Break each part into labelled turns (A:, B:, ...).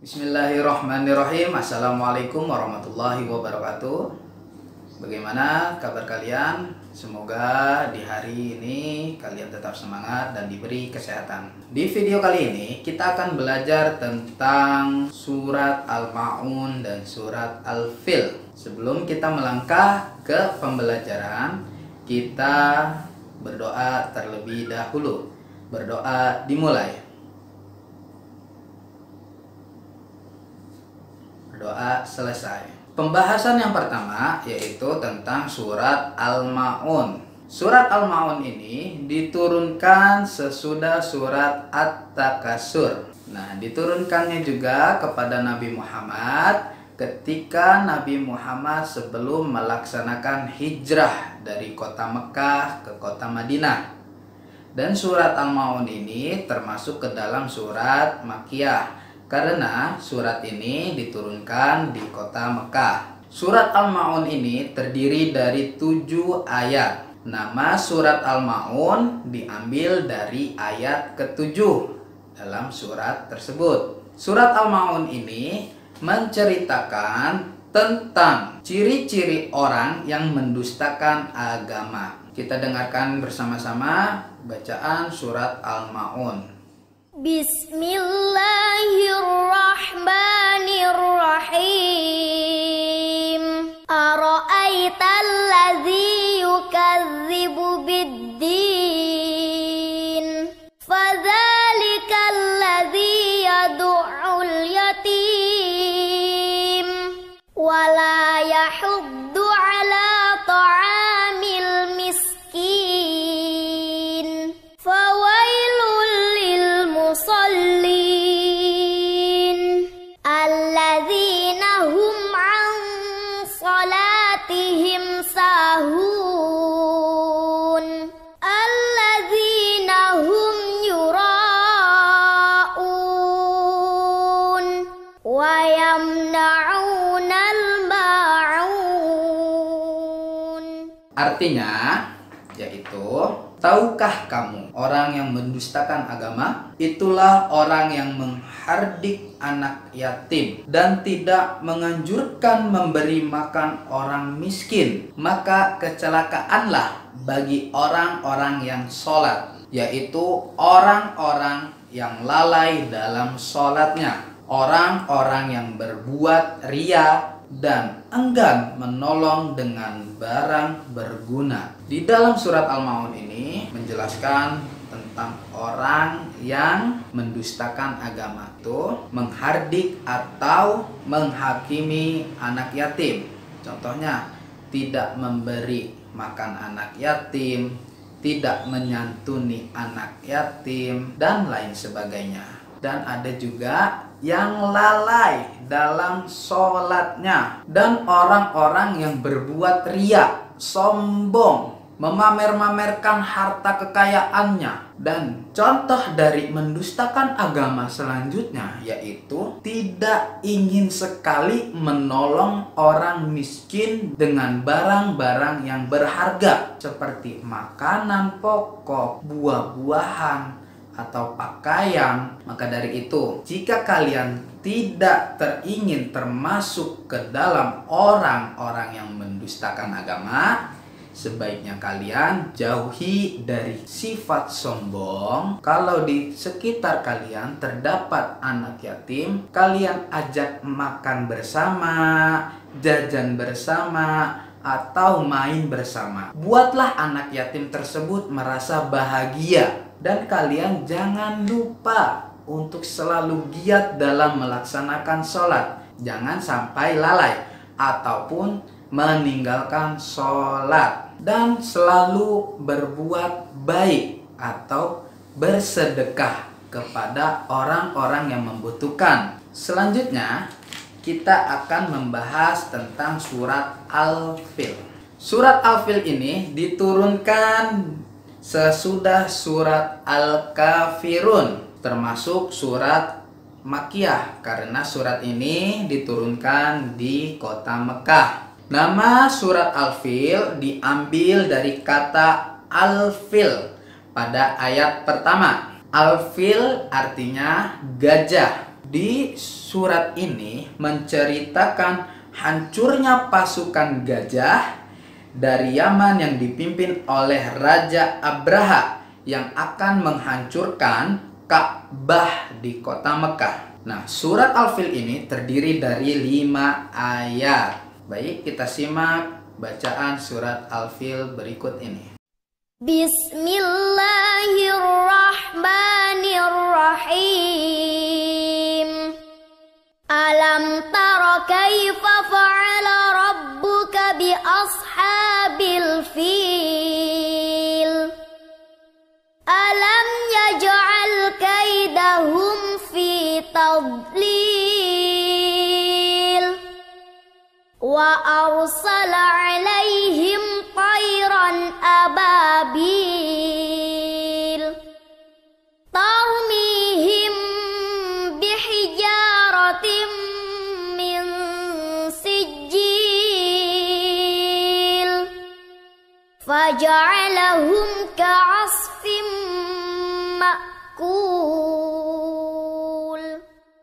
A: Bismillahirrahmanirrahim. Assalamualaikum warahmatullahi wabarakatuh. Bagaimana kabar kalian? Semoga di hari ini kalian tetap semangat dan diberi kesehatan. Di video kali ini kita akan belajar tentang surat Al-Ma'un dan surat Al-Fil. Sebelum kita melangkah ke pembelajaran, kita berdoa terlebih dahulu. Berdoa dimulai. Doa selesai. Pembahasan yang pertama yaitu tentang surat Al-Ma'un. Surat Al-Ma'un ini diturunkan sesudah surat At-Takasur. Nah, diturunkannya juga kepada Nabi Muhammad ketika Nabi Muhammad sebelum melaksanakan hijrah dari kota Mekah ke kota Madinah. Dan surat Al-Ma'un ini termasuk ke dalam surat Makkiyah, karena surat ini diturunkan di kota Mekah. Surat Al-Ma'un ini terdiri dari 7 ayat. Nama surat Al-Ma'un diambil dari ayat ke-7 dalam surat tersebut. Surat Al-Ma'un ini menceritakan tentang ciri-ciri orang yang mendustakan agama. Kita dengarkan bersama-sama bacaan surat Al-Ma'un.
B: Bismillahirrahmanirrahim. Ara'aital ladzi yukadzibu biddin. Fadzalikal ladzi yad'ul yatim wa la yahuddu ala ta'amil miskin. Fawailul lil musallin alladzina hum an salatihim sahun alladzina hum yura'un wa yamna'unal ma'un.
A: Artinya yaitu, tahukah kamu orang yang mendustakan agama? Itulah orang yang menghardik anak yatim dan tidak menganjurkan memberi makan orang miskin. Maka kecelakaanlah bagi orang-orang yang sholat, yaitu orang-orang yang lalai dalam sholatnya, orang-orang yang berbuat ria dan enggan menolong dengan barang berguna. Di dalam surat Al-Ma'un ini menjelaskan tentang orang yang mendustakan agama, itu menghardik atau menghakimi anak yatim. Contohnya, tidak memberi makan anak yatim, tidak menyantuni anak yatim, dan lain sebagainya. Dan ada juga yang lalai dalam sholatnya, dan orang-orang yang berbuat riya, sombong, memamer-mamerkan harta kekayaannya. Dan contoh dari mendustakan agama selanjutnya yaitu tidak ingin sekali menolong orang miskin dengan barang-barang yang berharga seperti makanan pokok, buah-buahan, atau pakaian. Maka dari itu, jika kalian tidak teringin termasuk ke dalam orang-orang yang mendustakan agama, sebaiknya kalian jauhi dari sifat sombong. Kalau di sekitar kalian terdapat anak yatim, kalian ajak makan bersama, jajan bersama, atau main bersama. Buatlah anak yatim tersebut merasa bahagia. Dan kalian jangan lupa untuk selalu giat dalam melaksanakan sholat. Jangan sampai lalai ataupun meninggalkan sholat. Dan selalu berbuat baik atau bersedekah kepada orang-orang yang membutuhkan. Selanjutnya, kita akan membahas tentang surat Al-Fil. Surat Al-Fil ini diturunkan sesudah surat Al-Kafirun, termasuk surat Makkiyah, karena surat ini diturunkan di kota Mekah. Nama surat Al-Fil diambil dari kata Al-Fil pada ayat pertama. Al-Fil artinya gajah. di surat ini menceritakan hancurnya pasukan gajah dari Yaman yang dipimpin oleh Raja Abraha yang akan menghancurkan Ka'bah di kota Mekah. Nah, surat Al-Fil ini terdiri dari 5 ayat. Baik, kita simak bacaan surat Al-Fil berikut ini.
B: Bismillahirrahmanirrahim. Alam tara kaifa fa'ala rabbuka bi ashabil fil. Alam yaj'al kaidahum fi tadlil. Wa arsala 'alaihim tayran ababil. Tarmihim bihijaratin min sijil. Faja'alahum ka'asfim ma'kul.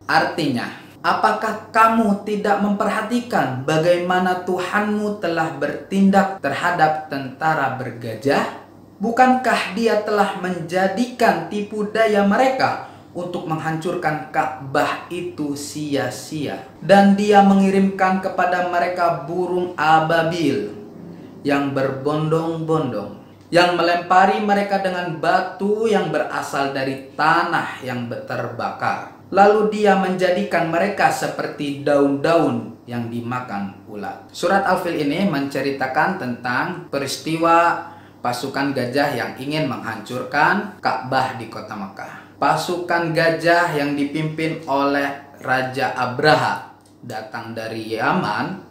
A: Artinya, apakah kamu tidak memperhatikan bagaimana Tuhanmu telah bertindak terhadap tentara bergajah? Bukankah Dia telah menjadikan tipu daya mereka untuk menghancurkan Ka'bah itu sia-sia? Dan Dia mengirimkan kepada mereka burung ababil yang berbondong-bondong, yang melempari mereka dengan batu yang berasal dari tanah yang terbakar. Lalu Dia menjadikan mereka seperti daun-daun yang dimakan ulat. Surat Al-Fil ini menceritakan tentang peristiwa pasukan gajah yang ingin menghancurkan Ka'bah di kota Mekah. Pasukan gajah yang dipimpin oleh Raja Abraha datang dari Yaman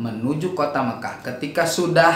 A: menuju kota Mekah. Ketika sudah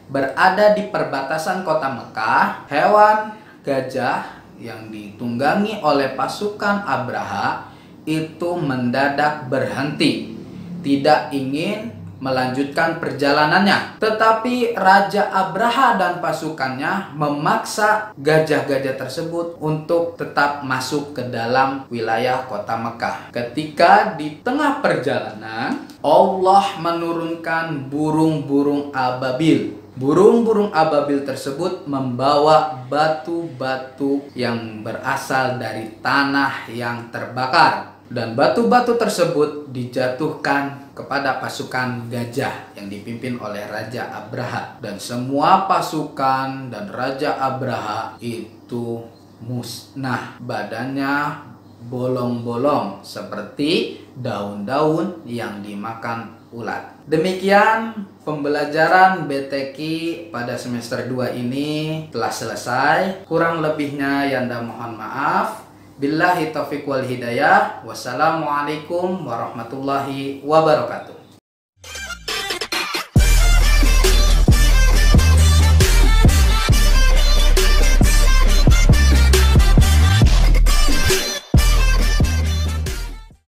A: berada di perbatasan kota Mekah, hewan gajah yang ditunggangi oleh pasukan Abraha itu mendadak berhenti, tidak ingin melanjutkan perjalanannya. Tetapi Raja Abraha dan pasukannya memaksa gajah-gajah tersebut untuk tetap masuk ke dalam wilayah kota Mekah. Ketika di tengah perjalanan, Allah menurunkan burung-burung ababil. Burung-burung ababil tersebut membawa batu-batu yang berasal dari tanah yang terbakar. Dan batu-batu tersebut dijatuhkan kepada pasukan gajah yang dipimpin oleh Raja Abraha. Dan semua pasukan dan Raja Abraha itu musnah. Badannya bolong-bolong seperti daun-daun yang dimakan ulat. Demikian pembelajaran BTQ pada semester 2 ini telah selesai. Kurang lebihnya Yanda mohon maaf. Billahi taufiq wal hidayah. Wassalamualaikum warahmatullahi wabarakatuh.